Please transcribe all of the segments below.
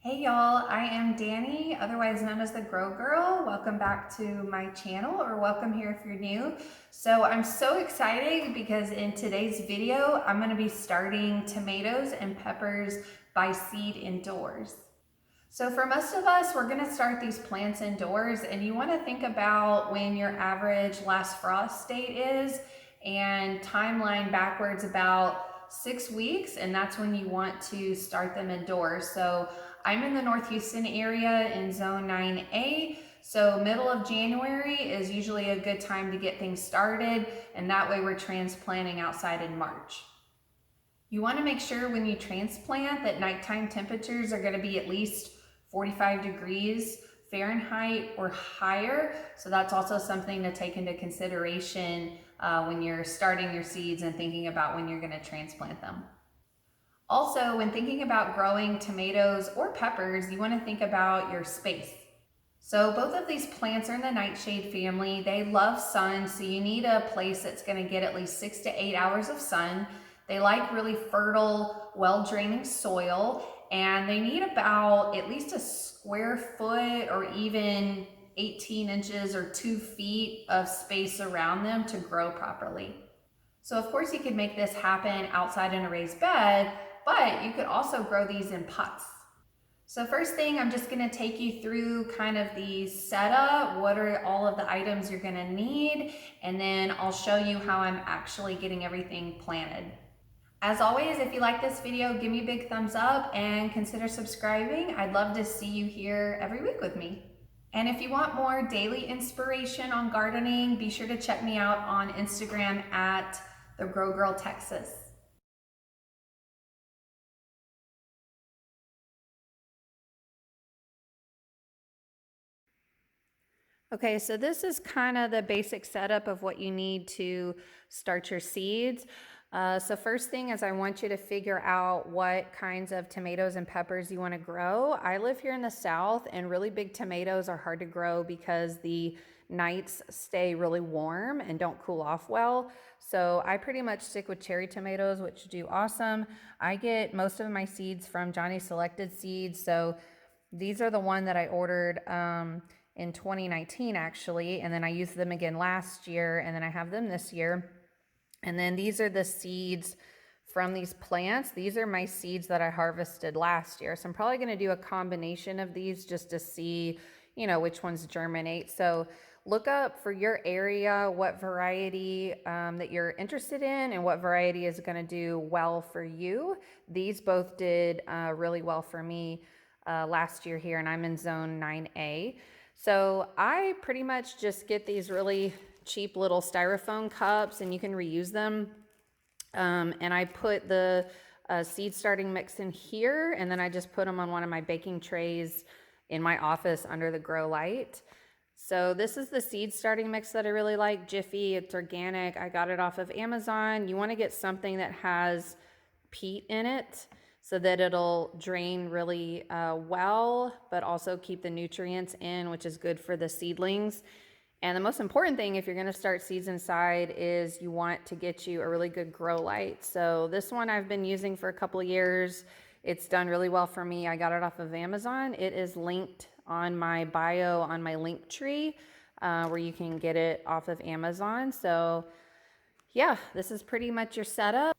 Hey y'all, I am Dani, otherwise known as the Grow Girl. Welcome back to my channel, or welcome here if you're new. So I'm so excited because in today's video, I'm gonna be starting tomatoes and peppers by seed indoors. So for most of us, we're gonna start these plants indoors, and you wanna think about when your average last frost date is and timeline backwards about 6 weeks, and that's when you want to start them indoors. So I'm in the North Houston area in zone 9A. So middle of January is usually a good time to get things started, and that way we're transplanting outside in March. You want to make sure when you transplant that nighttime temperatures are going to be at least 45 degrees Fahrenheit or higher. So that's also something to take into consideration when you're starting your seeds and thinking about when you're going to transplant them. Also, when thinking about growing tomatoes or peppers, you want to think about your space. So both of these plants are in the nightshade family. They love sun, so you need a place that's going to get at least 6 to 8 hours of sun. They like really fertile, well-draining soil, and they need about at least a square foot or even 18 inches or 2 feet of space around them to grow properly. So of course you could make this happen outside in a raised bed, but you could also grow these in pots. So first thing, I'm just gonna take you through kind of the setup, what are all of the items you're gonna need, and then I'll show you how I'm actually getting everything planted. As always, if you like this video, give me a big thumbs up and consider subscribing. I'd love to see you here every week with me. And if you want more daily inspiration on gardening, be sure to check me out on Instagram at the Grow Gurl Texas. Okay, so this is kind of the basic setup of what you need to start your seeds. So first thing is I want you to figure out what kinds of tomatoes and peppers you want to grow. I live here in the South, and really big tomatoes are hard to grow because the nights stay really warm and don't cool off well. So I pretty much stick with cherry tomatoes, which do awesome. I get most of my seeds from Johnny Selected Seeds. So these are the one that I ordered in 2019 actually, and then I used them again last year, and then I have them this year. And then these are the seeds from these plants. These are my seeds that I harvested last year. So I'm probably gonna do a combination of these just to see, which ones germinate. So look up for your area what variety that you're interested in and what variety is gonna do well for you. These both did really well for me last year here, and I'm in zone 9A. So I pretty much just get these really cheap little styrofoam cups, and you can reuse them. And I put the seed starting mix in here, and then I just put them on one of my baking trays in my office under the grow light. So this is the seed starting mix that I really like, Jiffy. It's organic. I got it off of Amazon. You want to get something that has peat in it so that it'll drain really well, but also keep the nutrients in, which is good for the seedlings. And the most important thing, if you're gonna start seeds inside, is you want to get you a really good grow light. So this one I've been using for a couple of years. It's done really well for me. I got it off of Amazon. It is linked on my bio on my link tree where you can get it off of Amazon. So yeah, this is pretty much your setup.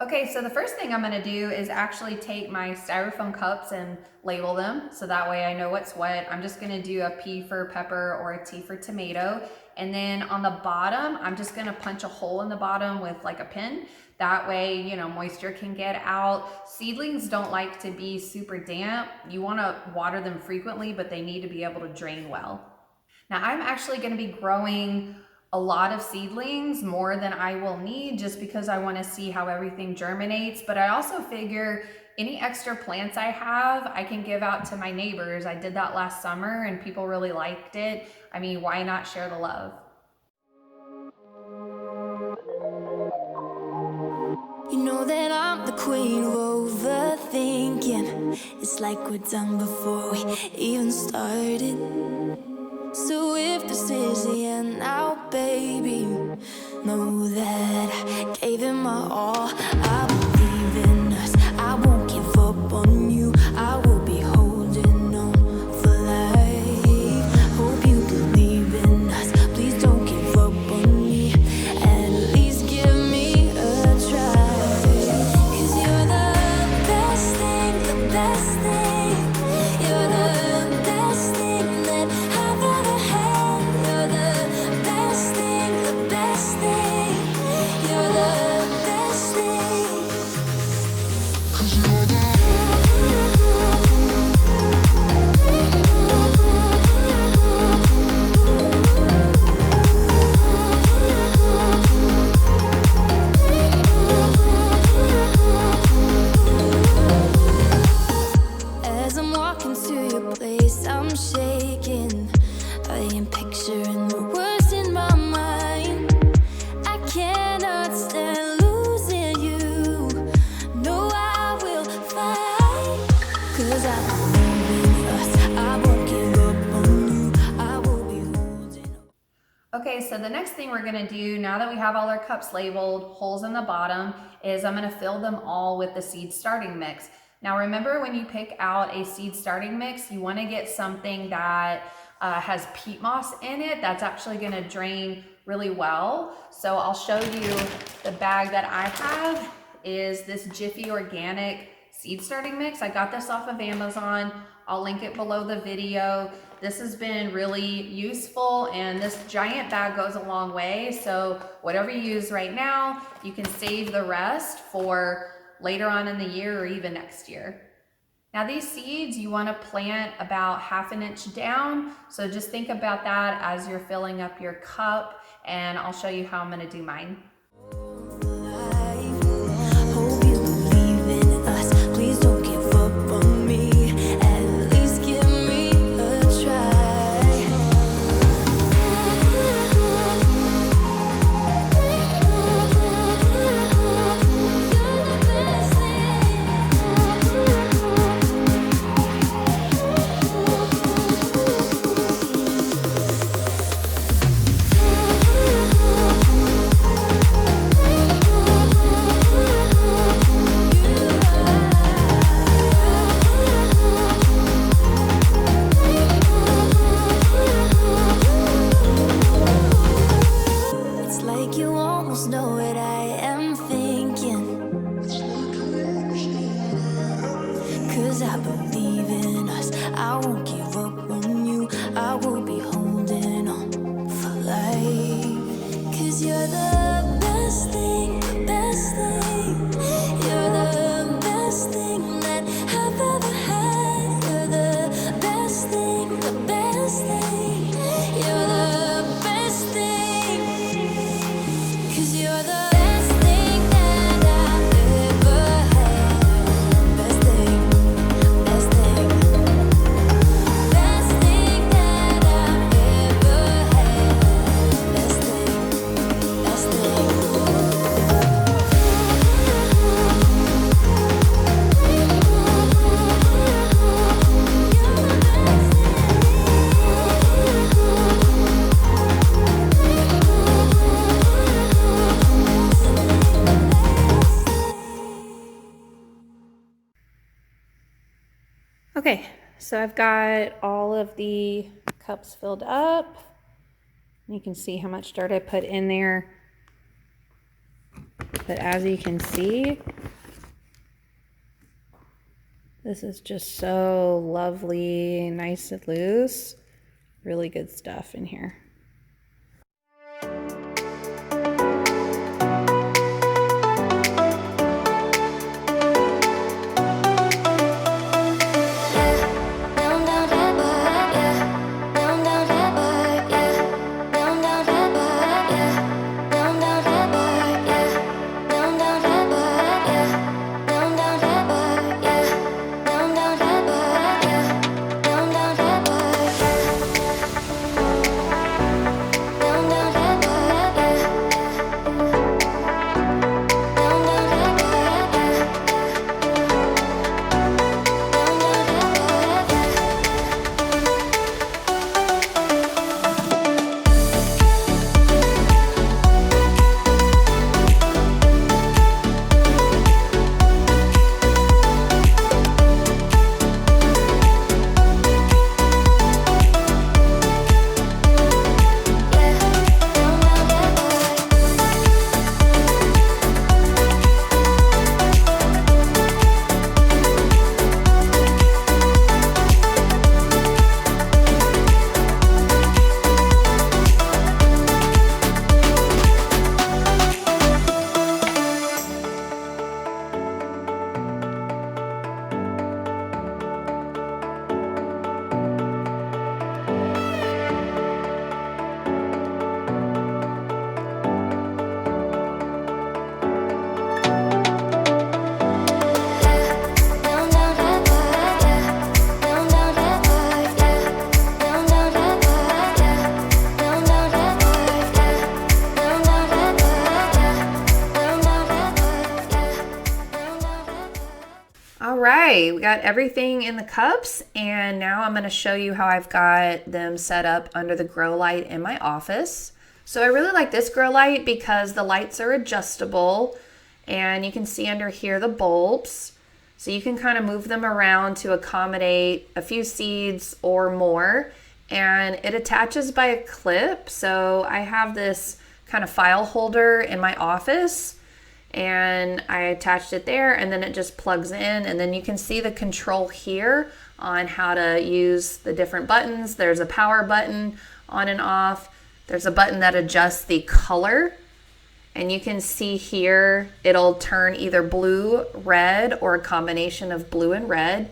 Okay, so the first thing I'm gonna do is actually take my styrofoam cups and label them, so that way I know what's what. I'm just gonna do a P for pepper or a T for tomato. And then on the bottom, I'm just gonna punch a hole in the bottom with like a pin. That way, moisture can get out. Seedlings don't like to be super damp. You wanna water them frequently, but they need to be able to drain well. Now I'm actually gonna be growing a lot of seedlings, more than I will need, just because I want to see how everything germinates. But I also figure any extra plants I have, I can give out to my neighbors. I did that last summer and people really liked it. I mean, why not share the love? You know that I'm the queen of overthinking. It's like we're done before we even started. So if this is the end now, baby, know that I gave it my all. I believe in us. I won't give up on you. I will be holding thing. You're the best thing. As I'm walking to your place, I'm shaking. I am picturing the words in my mind. I cannot stand losing you. No, I will fight. 'Cause I believe in us. I won't give up on you. I will be holding on. Okay, so the next thing we're gonna do, now that we have all our cups labeled, holes in the bottom, is I'm gonna fill them all with the seed starting mix. Now remember, when you pick out a seed starting mix, you wanna get something that has peat moss in it. That's actually gonna drain really well. So I'll show you the bag that I have is this Jiffy Organic seed starting mix. I got this off of Amazon. I'll link it below the video. This has been really useful, and this giant bag goes a long way. So whatever you use right now, you can save the rest for later on in the year or even next year. Now these seeds you want to plant about 1/2 inch down. So just think about that as you're filling up your cup, and I'll show you how I'm going to do mine. Hope you believe in us. Please don't give up on me. At least give me a try. It's like you almost know what I am thinking. 'Cause I believe in us. I won't give up on you. I will be holding on for life. 'Cause you're the best thing, best thing. You're the best thing that I've ever had. You're the best thing, the best thing. You're the best thing. 'Cause you're the best thing that I've ever had. Best thing, best thing. Best thing that I've ever had. Best thing, best thing. Okay, so I've got all of the cups filled up. You can see how much dirt I put in there. But as you can see, this is just so lovely, nice and loose. Really good stuff in here. Down, down that bar, yeah. Down, down that bar, yeah. Down, down that bar, yeah. Down, down that bar, yeah. Down, down that bar, yeah. Down, down that bar, yeah. Down, down that bar, yeah. Down, down that bar, yeah. Okay, we got everything in the cups, and now I'm going to show you how I've got them set up under the grow light in my office. So I really like this grow light because the lights are adjustable, and you can see under here the bulbs. So you can kind of move them around to accommodate a few seeds or more, and it attaches by a clip. So I have this kind of file holder in my office, and I attached it there, and then it just plugs in, and then you can see the control here on how to use the different buttons. There's a power button on and off. There's a button that adjusts the color, and you can see here it'll turn either blue, red, or a combination of blue and red.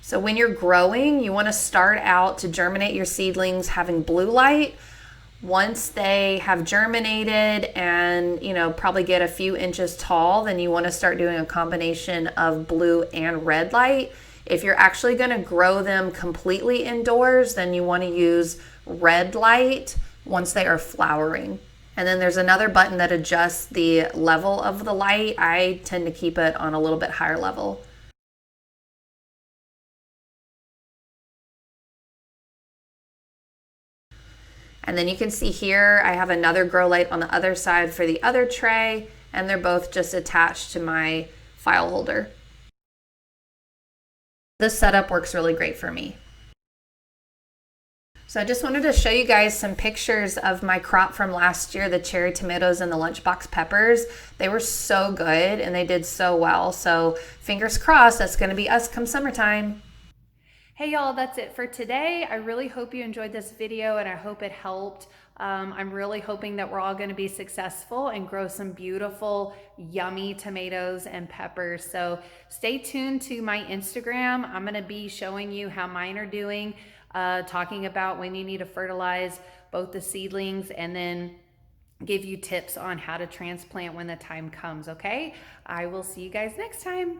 So when you're growing, you want to start out to germinate your seedlings having blue light. Once they have germinated and, probably get a few inches tall, then you want to start doing a combination of blue and red light. If you're actually going to grow them completely indoors, then you want to use red light once they are flowering. And then there's another button that adjusts the level of the light. I tend to keep it on a little bit higher level. And then you can see here, I have another grow light on the other side for the other tray, and they're both just attached to my file holder. This setup works really great for me. So I just wanted to show you guys some pictures of my crop from last year, the cherry tomatoes and the lunchbox peppers. They were so good and they did so well. So fingers crossed, that's gonna be us come summertime. Hey y'all, that's it for today. I really hope you enjoyed this video and I hope it helped. I'm really hoping that we're all going to be successful and grow some beautiful, yummy tomatoes and peppers. So stay tuned to my Instagram. I'm going to be showing you how mine are doing, talking about when you need to fertilize both the seedlings, and then give you tips on how to transplant when the time comes, okay? I will see you guys next time.